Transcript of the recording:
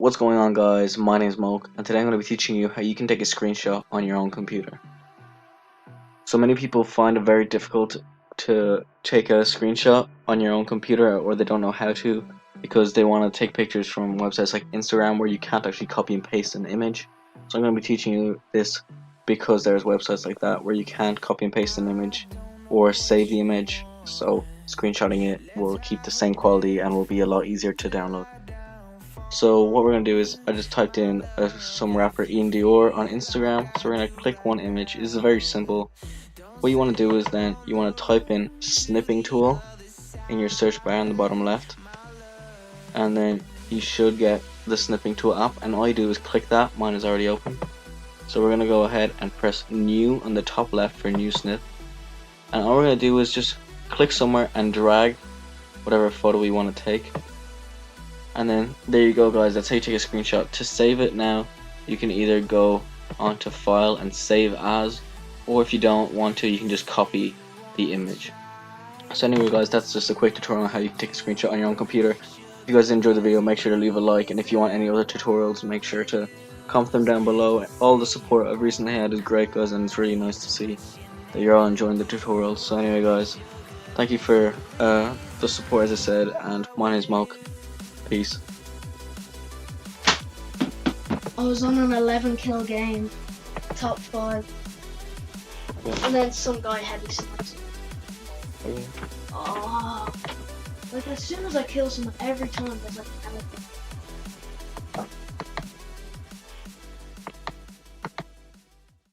What's going on, guys? My name is Moke, and today I'm going to be teaching you how you can take a screenshot on your own computer. So many people find it very difficult to take a screenshot on your own computer, or they don't know how to because they want to take pictures from websites like Instagram where you can't actually copy and paste an image. So I'm going to be teaching you this because there's websites like that where you can't copy and paste an image or save the image, so screenshotting it will keep the same quality and will be a lot easier to download. So what we're going to do is I just typed in some rapper Ian Dior on Instagram. So we're going to click one image. This is very simple. What you want to do is then you want to type in snipping tool in your search bar on the bottom left, and then you should get the snipping tool app, and all you do is click that. Mine is already open. So we're going to go ahead and press new on the top left for new snip, and all we're going to do is just click somewhere and drag whatever photo we want to take. And then there you go, guys. That's how you take a screenshot. To save it now, you can either go onto file and save as, or if you don't want to, you can just copy the image. So anyway, guys, that's just a quick tutorial on how you can take a screenshot on your own computer. If you guys enjoyed the video, make sure to leave a like, and if you want any other tutorials, make sure to comment them down below. All the support I've recently had is great, guys, and it's really nice to see that you're all enjoying the tutorials. So anyway, guys, thank you for the support, as I said, and my name is Moke. Peace. I was on an 11 kill game, top 5, and then some guy heavy sniped. Oh, like as soon as I kill someone, every time there's like an elephant.